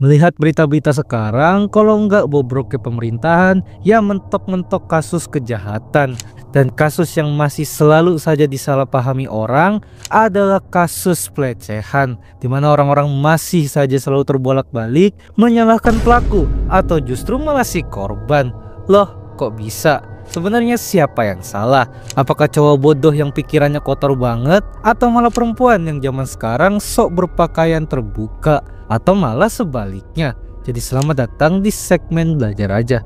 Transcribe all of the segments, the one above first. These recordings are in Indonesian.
Melihat berita-berita sekarang, kalau nggak bobroknya pemerintahan, ya mentok-mentok kasus kejahatan. Dan kasus yang masih selalu saja disalahpahami orang adalah kasus pelecehan, di mana orang-orang masih saja selalu terbolak-balik menyalahkan pelaku atau justru malah si korban. Loh, kok bisa? Sebenarnya siapa yang salah? Apakah cowok bodoh yang pikirannya kotor banget? Atau malah perempuan yang zaman sekarang sok berpakaian terbuka? Atau malah sebaliknya? Jadi selamat datang di segmen belajar aja.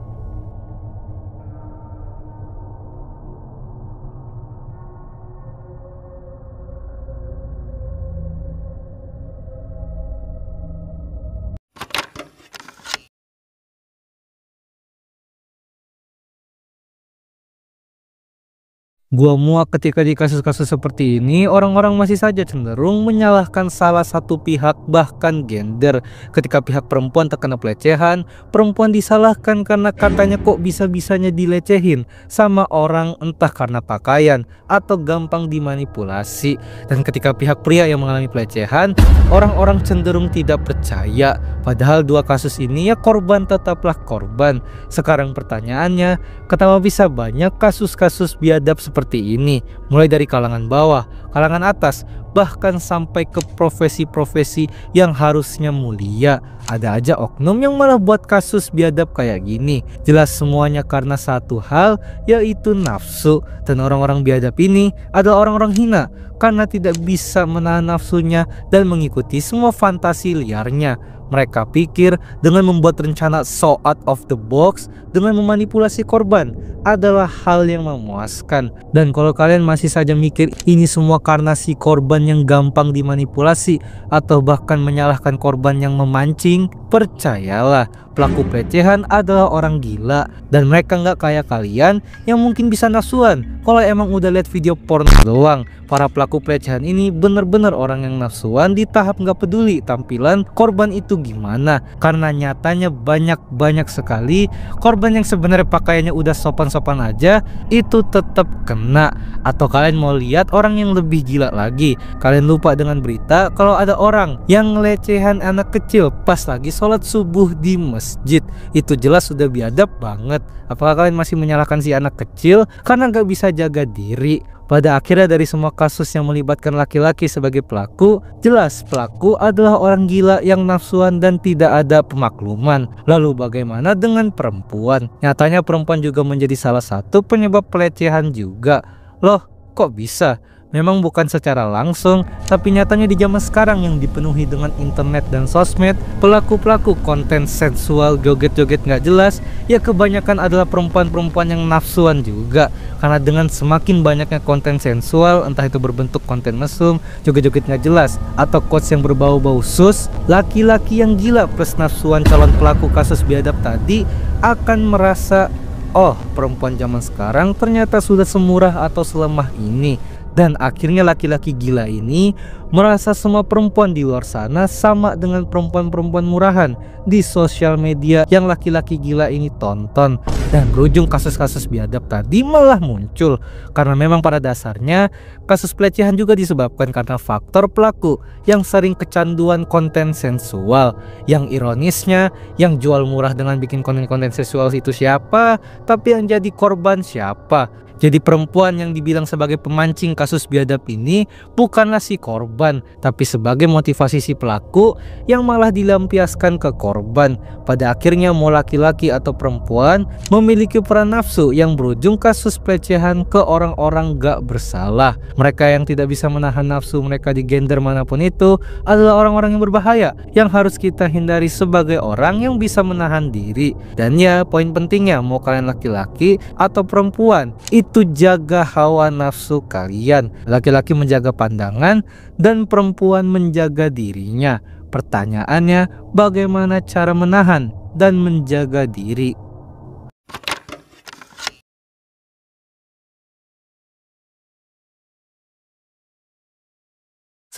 Gua muak ketika di kasus-kasus seperti ini, orang-orang masih saja cenderung menyalahkan salah satu pihak, bahkan gender. Ketika pihak perempuan terkena pelecehan, perempuan disalahkan karena katanya kok bisa-bisanya dilecehin sama orang, entah karena pakaian atau gampang dimanipulasi. Dan ketika pihak pria yang mengalami pelecehan, orang-orang cenderung tidak percaya. Padahal dua kasus ini ya korban tetaplah korban. Sekarang pertanyaannya, kenapa bisa banyak kasus-kasus biadab seperti ini, mulai dari kalangan bawah, kalangan atas, bahkan sampai ke profesi-profesi yang harusnya mulia. Ada aja oknum yang malah buat kasus biadab kayak gini. Jelas semuanya karena satu hal, yaitu nafsu. Dan orang-orang biadab ini adalah orang-orang hina karena tidak bisa menahan nafsunya dan mengikuti semua fantasi liarnya. Mereka pikir dengan membuat rencana so out of the box dengan memanipulasi korban adalah hal yang memuaskan. Dan kalau kalian masih saja mikir ini semua karena si korban yang gampang dimanipulasi atau bahkan menyalahkan korban yang memancing, percayalah, pelaku pelecehan adalah orang gila. Dan mereka nggak kayak kalian yang mungkin bisa nafsuan kalau emang udah lihat video porno doang. Para pelaku pelecehan ini bener-bener orang yang nafsuan di tahap nggak peduli tampilan korban itu gimana. Karena nyatanya banyak sekali korban yang sebenarnya pakaiannya udah sopan-sopan aja itu tetap kena. Atau kalian mau lihat orang yang lebih gila lagi, kalian lupa dengan berita kalau ada orang yang ngelecehan anak kecil pas lagi sholat subuh di masjid. Itu jelas sudah biadab banget. Apakah kalian masih menyalahkan si anak kecil karena nggak bisa jaga diri? Pada akhirnya dari semua kasus yang melibatkan laki-laki sebagai pelaku, jelas pelaku adalah orang gila yang nafsuan dan tidak ada pemakluman. Lalu bagaimana dengan perempuan? Nyatanya perempuan juga menjadi salah satu penyebab pelecehan juga. Loh, kok bisa? Memang bukan secara langsung, tapi nyatanya di zaman sekarang yang dipenuhi dengan internet dan sosmed, pelaku-pelaku konten sensual joget-joget nggak jelas, ya kebanyakan adalah perempuan-perempuan yang nafsuan juga. Karena dengan semakin banyaknya konten sensual, entah itu berbentuk konten mesum, joget-joget nggak jelas, atau quotes yang berbau-bau sus, laki-laki yang gila plus nafsuan calon pelaku kasus biadab tadi akan merasa, oh, perempuan zaman sekarang ternyata sudah semurah atau selemah ini. Dan akhirnya laki-laki gila ini merasa semua perempuan di luar sana sama dengan perempuan-perempuan murahan di sosial media yang laki-laki gila ini tonton. Dan berujung kasus-kasus biadab tadi malah muncul. Karena memang pada dasarnya kasus pelecehan juga disebabkan karena faktor pelaku yang sering kecanduan konten sensual. Yang ironisnya, yang jual murah dengan bikin konten-konten sensual itu siapa? Tapi yang jadi korban siapa? Jadi perempuan yang dibilang sebagai pemancing kasus biadab ini bukanlah si korban, tapi sebagai motivasi si pelaku yang malah dilampiaskan ke korban. Pada akhirnya mau laki-laki atau perempuan memiliki peran nafsu yang berujung kasus pelecehan ke orang-orang gak bersalah. Mereka yang tidak bisa menahan nafsu mereka di gender manapun itu adalah orang-orang yang berbahaya yang harus kita hindari sebagai orang yang bisa menahan diri. Dan ya, poin pentingnya mau kalian laki-laki atau perempuan, itu jaga hawa nafsu kalian. Laki-laki menjaga pandangan dan perempuan menjaga dirinya. Pertanyaannya, bagaimana cara menahan dan menjaga diri?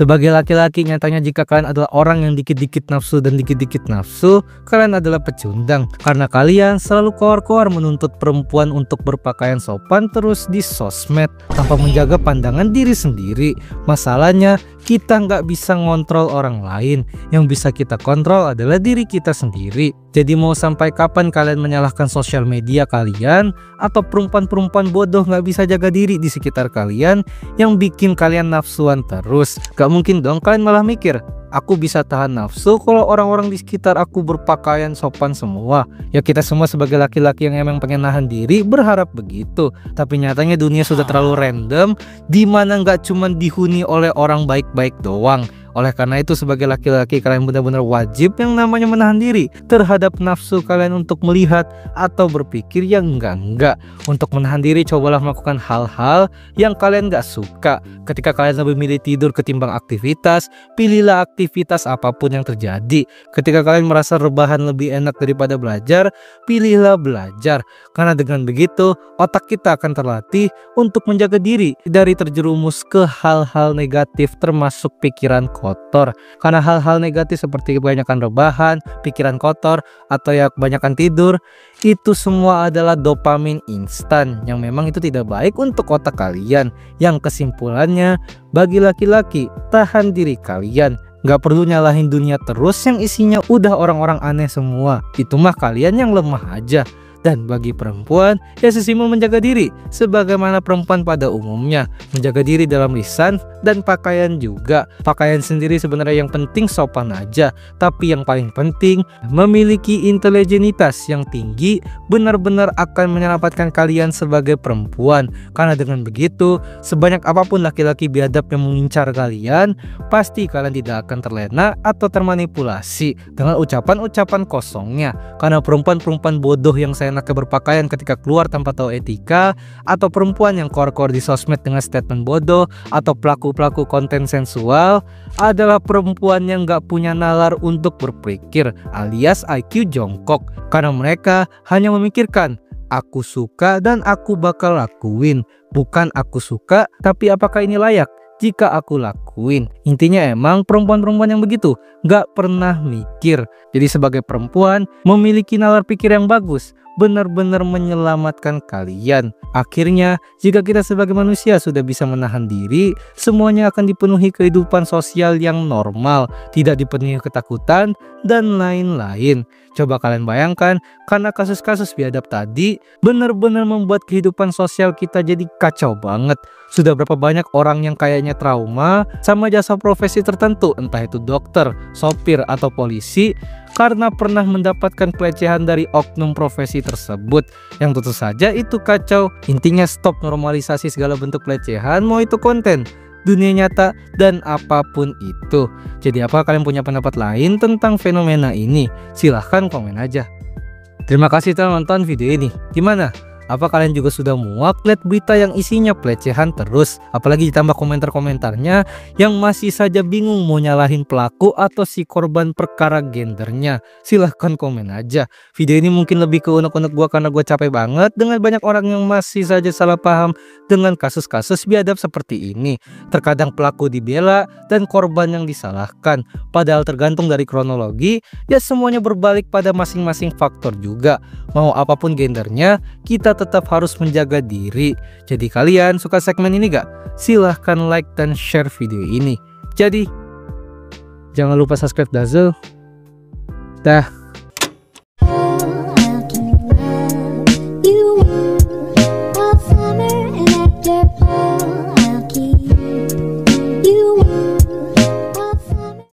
Sebagai laki-laki, nyatanya jika kalian adalah orang yang dikit-dikit nafsu dan dikit-dikit nafsu, kalian adalah pecundang. Karena kalian selalu koar-koar menuntut perempuan untuk berpakaian sopan terus di sosmed tanpa menjaga pandangan diri sendiri. Masalahnya, kita nggak bisa ngontrol orang lain. Yang bisa kita kontrol adalah diri kita sendiri. Jadi mau sampai kapan kalian menyalahkan sosial media kalian atau perempuan-perempuan bodoh nggak bisa jaga diri di sekitar kalian yang bikin kalian nafsuan terus? Gak mungkin dong kalian malah mikir, aku bisa tahan nafsu kalau orang-orang di sekitar aku berpakaian sopan semua. Ya kita semua sebagai laki-laki yang emang pengen nahan diri berharap begitu. Tapi nyatanya dunia sudah terlalu random, dimana nggak cuma dihuni oleh orang baik-baik doang. Oleh karena itu sebagai laki-laki kalian benar-benar wajib yang namanya menahan diri terhadap nafsu kalian untuk melihat atau berpikir yang enggak. Untuk menahan diri cobalah melakukan hal-hal yang kalian gak suka. Ketika kalian lebih milih tidur ketimbang aktivitas, pilihlah aktivitas apapun yang terjadi. Ketika kalian merasa rebahan lebih enak daripada belajar, pilihlah belajar. Karena dengan begitu otak kita akan terlatih untuk menjaga diri dari terjerumus ke hal-hal negatif termasuk pikiran kotor. Karena hal-hal negatif seperti kebanyakan rebahan, pikiran kotor, atau ya kebanyakan tidur, itu semua adalah dopamin instan yang memang itu tidak baik untuk otak kalian. Yang kesimpulannya, bagi laki-laki, tahan diri kalian. Gak perlu nyalahin dunia terus yang isinya udah orang-orang aneh semua. Itu mah kalian yang lemah aja. Dan bagi perempuan, ya sesimpel menjaga diri sebagaimana perempuan pada umumnya. Menjaga diri dalam lisan dan pakaian juga. Pakaian sendiri sebenarnya yang penting sopan aja, tapi yang paling penting memiliki intelektualitas yang tinggi benar-benar akan menyelamatkan kalian sebagai perempuan. Karena dengan begitu, sebanyak apapun laki-laki biadab yang mengincar kalian, pasti kalian tidak akan terlena atau termanipulasi dengan ucapan-ucapan kosongnya. Karena perempuan-perempuan bodoh yang seenaknya berpakaian ketika keluar tanpa tahu etika, atau perempuan yang kor-kor di sosmed dengan statement bodoh, atau pelaku-pelaku konten sensual adalah perempuan yang gak punya nalar untuk berpikir alias IQ jongkok. Karena mereka hanya memikirkan aku suka dan aku bakal lakuin, bukan aku suka tapi apakah ini layak jika aku lakuin. Intinya emang perempuan-perempuan yang begitu gak pernah mikir. Jadi sebagai perempuan memiliki nalar pikir yang bagus benar-benar menyelamatkan kalian. Akhirnya jika kita sebagai manusia sudah bisa menahan diri, semuanya akan dipenuhi kehidupan sosial yang normal, tidak dipenuhi ketakutan dan lain-lain. Coba kalian bayangkan, karena kasus-kasus biadab tadi benar-benar membuat kehidupan sosial kita jadi kacau banget. Sudah berapa banyak orang yang kayaknya trauma sama jasa profesi tertentu, entah itu dokter, sopir, atau polisi, karena pernah mendapatkan pelecehan dari oknum profesi tersebut. Yang tentu saja itu kacau. Intinya stop normalisasi segala bentuk pelecehan, mau itu konten, dunia nyata, dan apapun itu. Jadi apa kalian punya pendapat lain tentang fenomena ini? Silahkan komen aja. Terima kasih telah nonton video ini. Gimana? Apa kalian juga sudah muak lihat berita yang isinya pelecehan terus? Apalagi ditambah komentar-komentarnya yang masih saja bingung mau nyalahin pelaku atau si korban perkara gendernya. Silahkan komen aja. Video ini mungkin lebih ke unek-unek gua karena gua capek banget dengan banyak orang yang masih saja salah paham dengan kasus-kasus biadab seperti ini. Terkadang pelaku dibela dan korban yang disalahkan. Padahal tergantung dari kronologi, ya semuanya berbalik pada masing-masing faktor juga. Mau apapun gendernya, kita tetap harus menjaga diri. Jadi kalian suka segmen ini gak? Silahkan like dan share video ini. Jadi jangan lupa subscribe Dazzle. Dah.